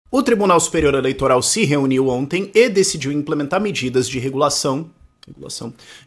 O Tribunal Superior Eleitoral se reuniu ontem e decidiu implementar medidas de regulação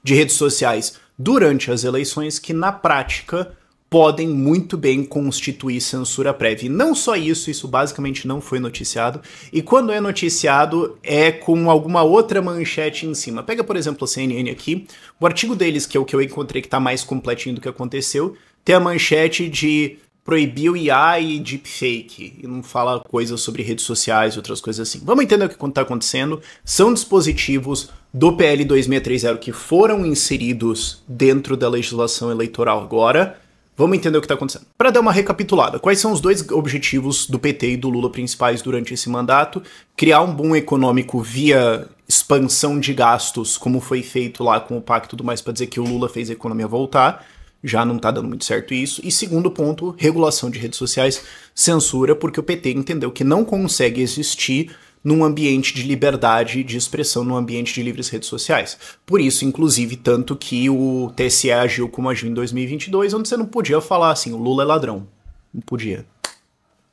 de redes sociais durante as eleições que, na prática, podem muito bem constituir censura prévia. E não só isso, isso basicamente não foi noticiado. E quando é noticiado, é com alguma outra manchete em cima. Pega, por exemplo, a CNN aqui. O artigo deles, que é o que eu encontrei que está mais completinho do que aconteceu, tem a manchete de proibiu IA e deepfake, e não fala coisas sobre redes sociais e outras coisas assim. Vamos entender o que está acontecendo. São dispositivos do PL 2630 que foram inseridos dentro da legislação eleitoral agora. Vamos entender o que está acontecendo. Para dar uma recapitulada, quais são os dois objetivos do PT e do Lula principais durante esse mandato? Criar um boom econômico via expansão de gastos, como foi feito lá com o Pacto do Mais, para dizer que o Lula fez a economia voltar. Já não tá dando muito certo isso. E segundo ponto, regulação de redes sociais, censura, porque o PT entendeu que não consegue existir num ambiente de liberdade de expressão, num ambiente de livres redes sociais. Por isso, inclusive, tanto que o TSE agiu como agiu em 2022, onde você não podia falar assim, o Lula é ladrão. Não podia.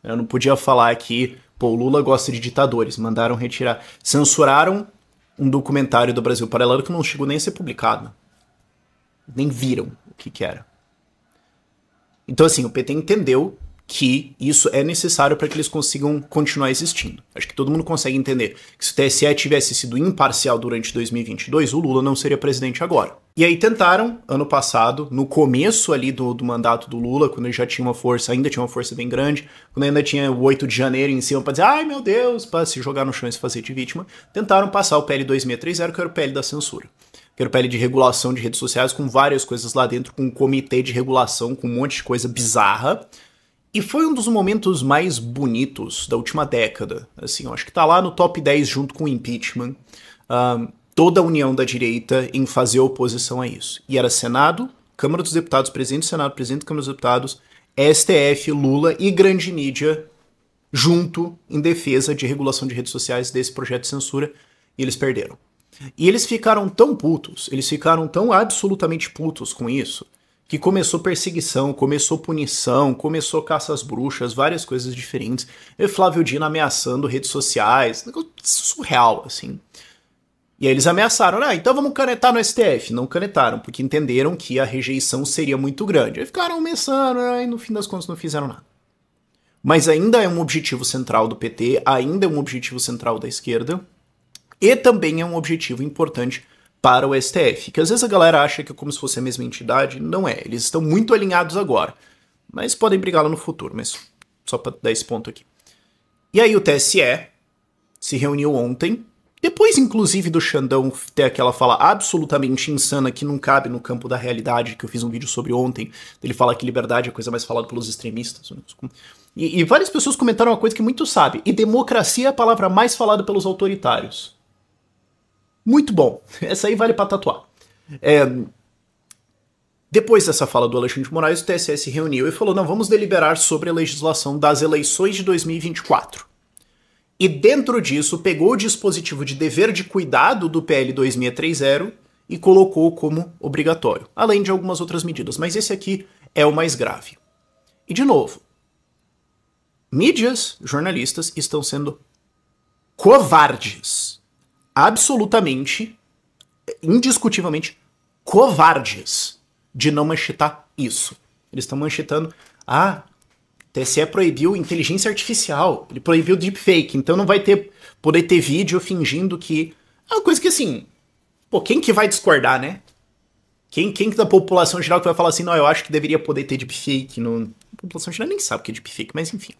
Eu não podia falar que, pô, o Lula gosta de ditadores, mandaram retirar. Censuraram um documentário do Brasil Paralelo que não chegou nem a ser publicado. Nem viram o que era. Então, assim, o PT entendeu que isso é necessário para que eles consigam continuar existindo. Acho que todo mundo consegue entender que se o TSE tivesse sido imparcial durante 2022, o Lula não seria presidente agora. E aí tentaram, ano passado, no começo ali do mandato do Lula, quando ele já tinha uma força, ainda tinha uma força bem grande, quando ainda tinha o 8 de janeiro em cima para dizer, ai meu Deus, para se jogar no chão e se fazer de vítima, tentaram passar o PL 2630, que era o PL da censura. Que era o PL de regulação de redes sociais, com várias coisas lá dentro, com um comitê de regulação, com um monte de coisa bizarra. E foi um dos momentos mais bonitos da última década. Assim, eu acho que tá lá no top 10 junto com o impeachment. Toda a união da direita em fazer oposição a isso. E era Senado, Câmara dos Deputados, Presidente do Senado, Presidente da Câmara dos Deputados, STF, Lula e grande mídia junto em defesa de regulação de redes sociais desse projeto de censura. E eles perderam. E eles ficaram tão putos, eles ficaram tão absolutamente putos com isso, que começou perseguição, começou punição, começou caça às bruxas, várias coisas diferentes. E Flávio Dino ameaçando redes sociais, negócio surreal, assim. E aí eles ameaçaram, então vamos canetar no STF. Não canetaram, porque entenderam que a rejeição seria muito grande. Aí ficaram ameaçando, e no fim das contas não fizeram nada. Mas ainda é um objetivo central do PT, ainda é um objetivo central da esquerda, e também é um objetivo importante para o STF, que às vezes a galera acha que é como se fosse a mesma entidade, não é, eles estão muito alinhados agora, mas podem brigar lá no futuro, mas só para dar esse ponto aqui. E aí o TSE se reuniu ontem, depois inclusive do Xandão ter aquela fala absolutamente insana que não cabe no campo da realidade, que eu fiz um vídeo sobre ontem, ele fala que liberdade é a coisa mais falada pelos extremistas, e várias pessoas comentaram uma coisa que muito sabe, e democracia é a palavra mais falada pelos autoritários. Muito bom. Essa aí vale pra tatuar. Depois dessa fala do Alexandre de Moraes, o TSE se reuniu e falou, não, vamos deliberar sobre a legislação das eleições de 2024. E dentro disso, pegou o dispositivo de dever de cuidado do PL 2630 e colocou como obrigatório, além de algumas outras medidas. Mas esse aqui é o mais grave. E, de novo, mídias, jornalistas estão sendo covardes. Absolutamente, indiscutivelmente, covardes de não manchetar isso. Eles estão manchetando, o TSE proibiu inteligência artificial, ele proibiu deepfake, então não vai poder ter vídeo fingindo que... É uma coisa que assim, pô, quem que vai discordar, né? Quem da população geral que vai falar assim, não, eu acho que deveria poder ter deepfake, a população geral nem sabe o que é deepfake, mas enfim...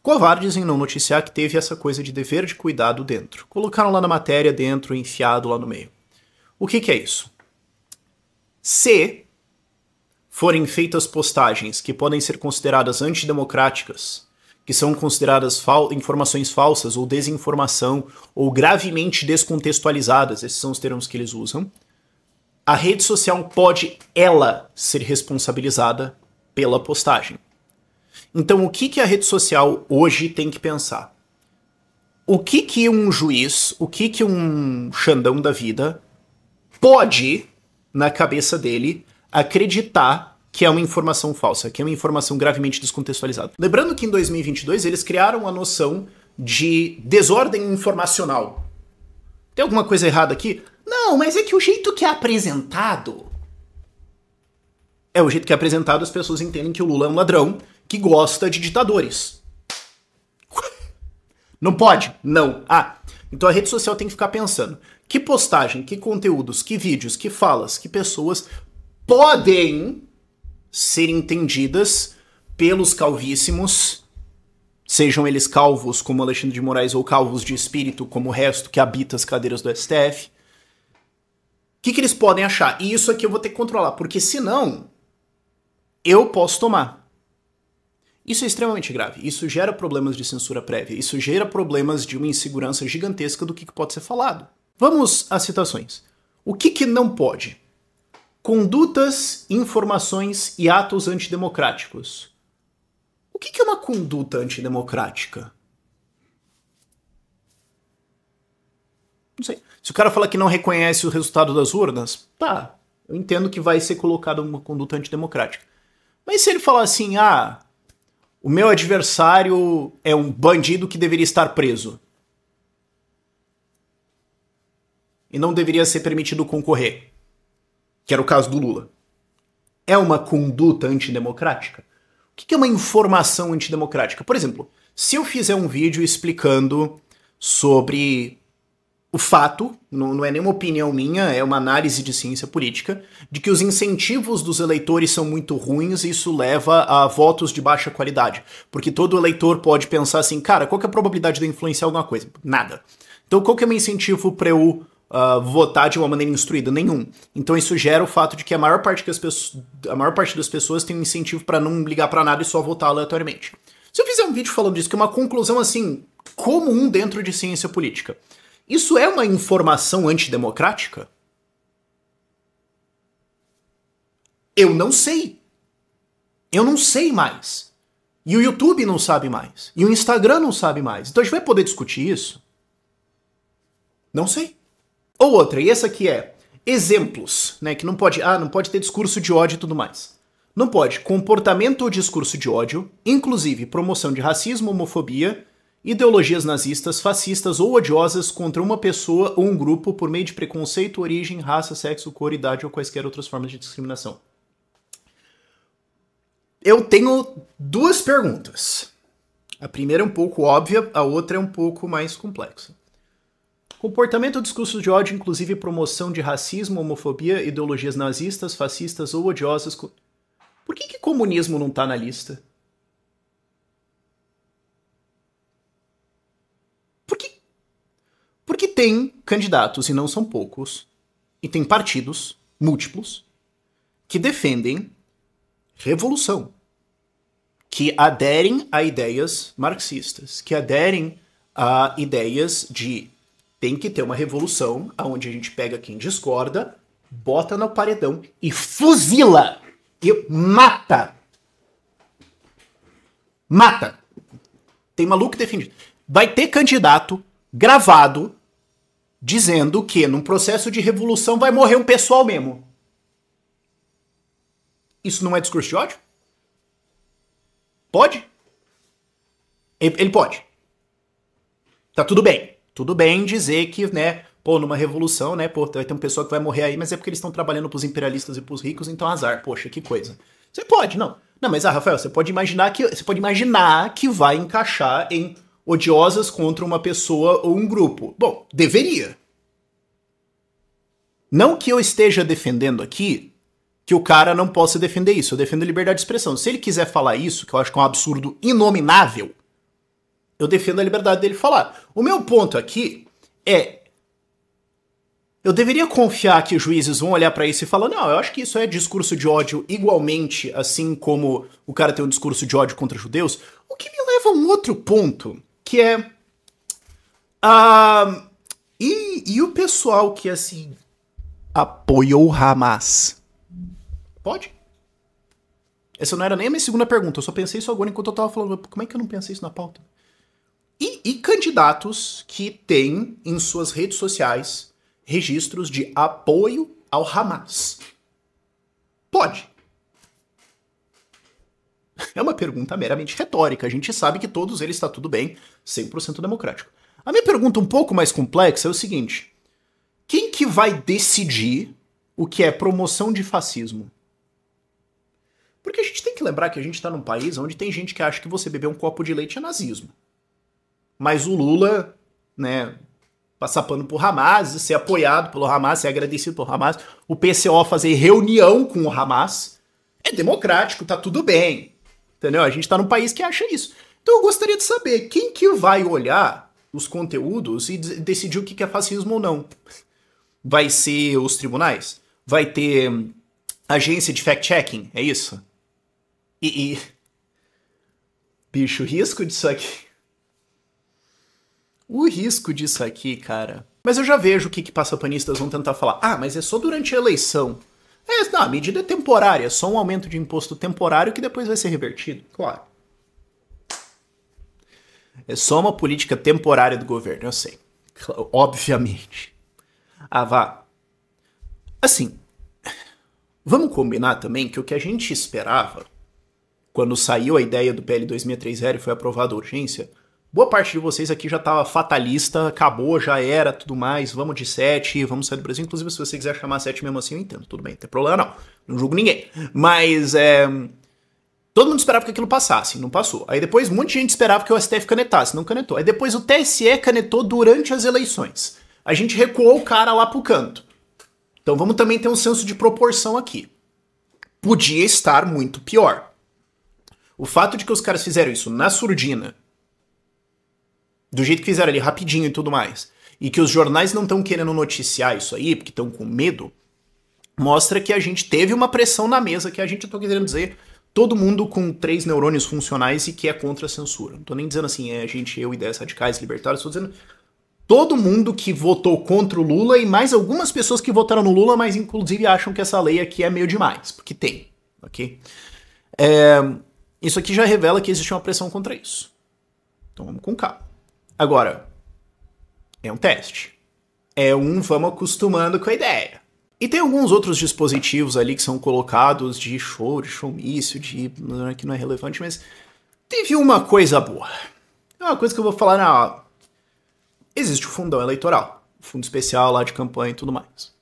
Covardes em não noticiar que teve essa coisa de dever de cuidado dentro. Colocaram lá na matéria dentro, enfiado lá no meio. O que é isso? Se forem feitas postagens que podem ser consideradas antidemocráticas, que são consideradas informações falsas ou desinformação, ou gravemente descontextualizadas, esses são os termos que eles usam, a rede social pode, ela, ser responsabilizada pela postagem. Então, o que a rede social hoje tem que pensar? O que um juiz, o que um Xandão da vida pode, na cabeça dele, acreditar que é uma informação falsa, que é uma informação gravemente descontextualizada? Lembrando que em 2022 eles criaram a noção de desordem informacional. Tem alguma coisa errada aqui? Não, mas é que o jeito que é apresentado... É o jeito que é apresentado, as pessoas entendem que o Lula é um ladrão que gosta de ditadores. Não pode? Não. Ah, então a rede social tem que ficar pensando. Que postagem, que conteúdos, que vídeos, que falas, que pessoas podem ser entendidas pelos calvíssimos, sejam eles calvos como Alexandre de Moraes ou calvos de espírito como o resto que habita as cadeiras do STF. O que eles podem achar? E isso aqui eu vou ter que controlar, porque senão eu posso tomar. Isso é extremamente grave. Isso gera problemas de censura prévia. Isso gera problemas de uma insegurança gigantesca do que pode ser falado. Vamos às citações. O que não pode? Condutas, informações e atos antidemocráticos. O que é uma conduta antidemocrática? Não sei. Se o cara fala que não reconhece o resultado das urnas, tá, eu entendo que vai ser colocado uma conduta antidemocrática. Mas se ele falar assim, ah, o meu adversário é um bandido que deveria estar preso e não deveria ser permitido concorrer, que era o caso do Lula, é uma conduta antidemocrática? O que é uma informação antidemocrática? Por exemplo, se eu fizer um vídeo explicando sobre o fato, não é nenhuma opinião minha, é uma análise de ciência política, de que os incentivos dos eleitores são muito ruins e isso leva a votos de baixa qualidade. Porque todo eleitor pode pensar assim, cara, qual que é a probabilidade de eu influenciar alguma coisa? Nada. Então qual que é o meu incentivo para eu votar de uma maneira instruída? Nenhum. Então isso gera o fato de que a maior parte das pessoas tem um incentivo para não ligar para nada e só votar aleatoriamente. Se eu fizer um vídeo falando disso, que é uma conclusão assim, comum dentro de ciência política, isso é uma informação antidemocrática? Eu não sei. Eu não sei mais. E o YouTube não sabe mais. E o Instagram não sabe mais. Então a gente vai poder discutir isso? Não sei. Ou outra, e essa aqui é exemplos, né? Que não pode ter discurso de ódio e tudo mais. Não pode. Comportamento ou discurso de ódio, inclusive promoção de racismo, homofobia, ideologias nazistas, fascistas ou odiosas contra uma pessoa ou um grupo por meio de preconceito, origem, raça, sexo, cor, idade ou quaisquer outras formas de discriminação. Eu tenho duas perguntas. A primeira é um pouco óbvia, a outra é um pouco mais complexa. Comportamento ou discurso de ódio, inclusive promoção de racismo, homofobia, ideologias nazistas, fascistas ou odiosas... Por que comunismo não tá na lista? Porque tem candidatos, e não são poucos, e tem partidos múltiplos que defendem revolução, que aderem a ideias marxistas, que aderem a ideias de tem que ter uma revolução onde a gente pega quem discorda, bota no paredão e fuzila e mata. Mata. Tem maluco que defende. Vai ter candidato gravado dizendo que num processo de revolução vai morrer um pessoal mesmo. Isso não é discurso de ódio? Pode? Ele pode. Tá tudo bem. Tudo bem dizer que, né, pô, numa revolução, né, pô, vai ter um pessoal que vai morrer aí, mas é porque eles estão trabalhando pros imperialistas e pros ricos, então azar. Poxa, que coisa. Você pode, não. Não, mas, Rafael, você pode imaginar que vai encaixar em odiosas contra uma pessoa ou um grupo. Bom, deveria. Não que eu esteja defendendo aqui que o cara não possa defender isso. Eu defendo a liberdade de expressão. Se ele quiser falar isso, que eu acho que é um absurdo inominável, eu defendo a liberdade dele falar. O meu ponto aqui é... Eu deveria confiar que os juízes vão olhar pra isso e falar, não, eu acho que isso é discurso de ódio igualmente, assim como o cara tem um discurso de ódio contra judeus. O que me leva a um outro ponto, que é... E o pessoal que, assim, apoiou o Hamas? Pode? Essa não era nem a minha segunda pergunta, eu só pensei isso agora enquanto eu tava falando. Como é que eu não pensei isso na pauta? E candidatos que têm em suas redes sociais registros de apoio ao Hamas? Pode. É uma pergunta meramente retórica. A gente sabe que todos eles está tudo bem, 100% democrático. A minha pergunta um pouco mais complexa é o seguinte: quem que vai decidir o que é promoção de fascismo? Porque a gente tem que lembrar que a gente está num país onde tem gente que acha que você beber um copo de leite é nazismo. Mas o Lula, né, passar pano pro Hamas, ser apoiado pelo Hamas, ser agradecido pelo Hamas, o PCO fazer reunião com o Hamas, é democrático, tá tudo bem. Entendeu? A gente tá num país que acha isso. Então eu gostaria de saber quem que vai olhar os conteúdos e decidir o que é fascismo ou não. Vai ser os tribunais? Vai ter agência de fact-checking? É isso? Bicho, o risco disso aqui... O risco disso aqui, cara... Mas eu já vejo o que passapanistas vão tentar falar. Ah, mas é só durante a eleição. Não, a medida é temporária. É só um aumento de imposto temporário que depois vai ser revertido. Claro. É só uma política temporária do governo, eu sei. Obviamente. Ah, vá. Assim, vamos combinar também que o que a gente esperava, quando saiu a ideia do PL 2630 e foi aprovada a urgência, boa parte de vocês aqui já estava fatalista, acabou, já era, tudo mais, vamos de 7, vamos sair do Brasil. Inclusive, se você quiser chamar 7 mesmo assim, eu entendo, tudo bem, não tem problema não, não julgo ninguém. Mas, todo mundo esperava que aquilo passasse, não passou. Aí depois, muita gente esperava que o STF canetasse, não canetou. Aí depois o TSE canetou durante as eleições. A gente recuou o cara lá pro canto. Então vamos também ter um senso de proporção aqui. Podia estar muito pior. O fato de que os caras fizeram isso na surdina, do jeito que fizeram ali, rapidinho e tudo mais, e que os jornais não estão querendo noticiar isso aí, porque estão com medo, mostra que a gente teve uma pressão na mesa, que a gente, eu tô querendo dizer, todo mundo com 3 neurônios funcionais e que é contra a censura. Não tô nem dizendo assim, eu, ideias radicais, libertários, tô dizendo todo mundo que votou contra o Lula e mais algumas pessoas que votaram no Lula, mas inclusive acham que essa lei aqui é meio demais, porque tem, ok? Isso aqui já revela que existe uma pressão contra isso. Então vamos com calma. Agora, é um teste. Vamos acostumando com a ideia. E tem alguns outros dispositivos ali que são colocados de showmício, que não é relevante, mas teve uma coisa boa. É uma coisa que eu vou falar, existe o fundão eleitoral, o fundo especial lá de campanha e tudo mais.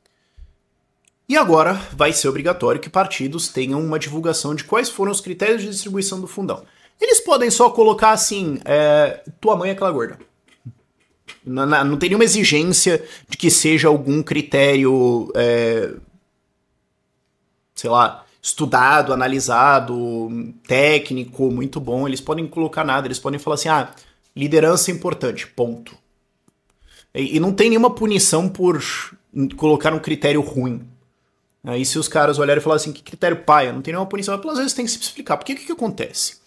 E agora vai ser obrigatório que partidos tenham uma divulgação de quais foram os critérios de distribuição do fundão. Eles podem só colocar assim, tua mãe é aquela gorda. Não tem nenhuma exigência de que seja algum critério, sei lá, estudado, analisado, técnico, muito bom. Eles podem colocar nada, eles podem falar assim, liderança é importante, ponto. E não tem nenhuma punição por colocar um critério ruim. Aí se os caras olharem e falarem assim, que critério paia, não tem nenhuma punição, mas às vezes tem que se explicar. Porque o que acontece?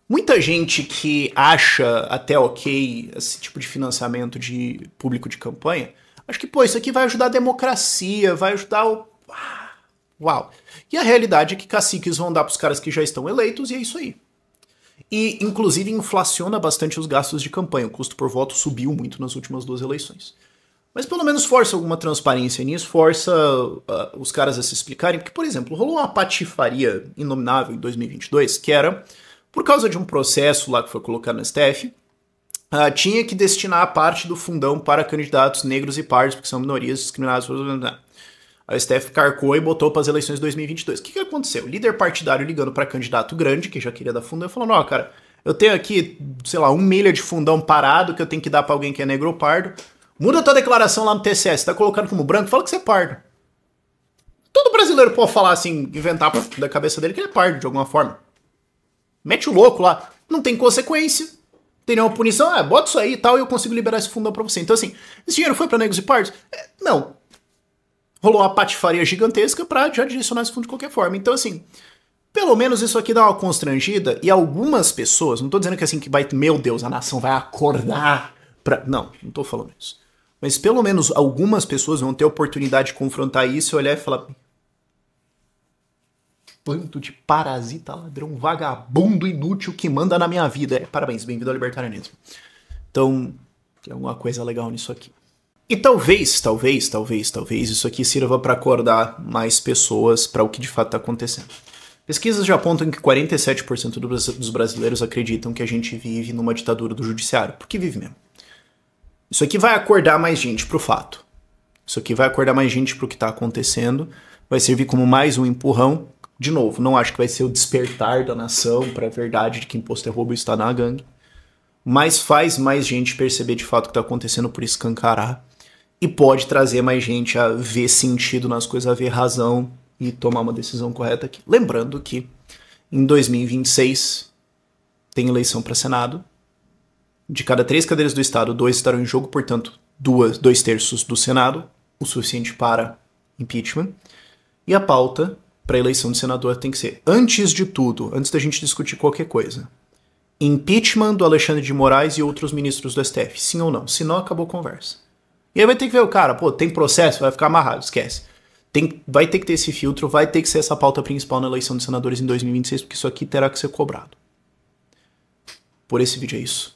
Muita gente que acha até ok esse tipo de financiamento de público de campanha, acho que, isso aqui vai ajudar a democracia, vai ajudar o... Uau! E a realidade é que caciques vão dar pros caras que já estão eleitos e é isso aí. E, inclusive, inflaciona bastante os gastos de campanha. O custo por voto subiu muito nas últimas 2 eleições. Mas pelo menos força alguma transparência nisso, força os caras a se explicarem. Porque, por exemplo, rolou uma patifaria inominável em 2022, que era... Por causa de um processo lá que foi colocado no STF, tinha que destinar a parte do fundão para candidatos negros e pardos, porque são minorias discriminadas. A STF carcou e botou para as eleições de 2022. O que aconteceu? O líder partidário ligando para candidato grande, que já queria dar fundão, e falando, cara, eu tenho aqui, sei lá, 1 milha de fundão parado que eu tenho que dar para alguém que é negro ou pardo. Muda a tua declaração lá no TCE, você tá colocando como branco, fala que você é pardo. Todo brasileiro pode falar assim, inventar da cabeça dele que ele é pardo de alguma forma. Mete o louco lá. Não tem consequência. Tem nenhuma punição. Bota isso aí e tal e eu consigo liberar esse fundão pra você. Então assim, esse dinheiro foi pra negros e pardos? Não. Rolou uma patifaria gigantesca pra já direcionar esse fundo de qualquer forma. Então assim, pelo menos isso aqui dá uma constrangida e algumas pessoas, não tô dizendo que assim que vai, meu Deus, a nação vai acordar pra... Não tô falando isso. Mas pelo menos algumas pessoas vão ter a oportunidade de confrontar isso e olhar e falar... Bando de parasita, ladrão, vagabundo, inútil que manda na minha vida. Parabéns, bem-vindo ao libertarianismo. Então, tem alguma coisa legal nisso aqui. E talvez isso aqui sirva para acordar mais pessoas para o que de fato está acontecendo. Pesquisas já apontam que 47% dos brasileiros acreditam que a gente vive numa ditadura do judiciário, porque vive mesmo. Isso aqui vai acordar mais gente pro fato. Isso aqui vai acordar mais gente pro que tá acontecendo, vai servir como mais um empurrão. De novo, não acho que vai ser o despertar da nação para a verdade de que imposto é roubo e está na gangue, mas faz mais gente perceber de fato o que está acontecendo por escancarar e pode trazer mais gente a ver sentido nas coisas, a ver razão e tomar uma decisão correta aqui. Lembrando que em 2026 tem eleição para Senado. De cada 3 cadeiras do Estado, 2 estarão em jogo, portanto, 2/3 do Senado, o suficiente para impeachment. E a pauta para a eleição de senador tem que ser, antes de tudo, antes da gente discutir qualquer coisa, impeachment do Alexandre de Moraes e outros ministros do STF, sim ou não? Se não, acabou a conversa. E aí vai ter que ver o cara, pô, tem processo, vai ficar amarrado, esquece. Vai ter que ter esse filtro, vai ter que ser essa pauta principal na eleição de senadores em 2026, porque isso aqui terá que ser cobrado. Por esse vídeo é isso.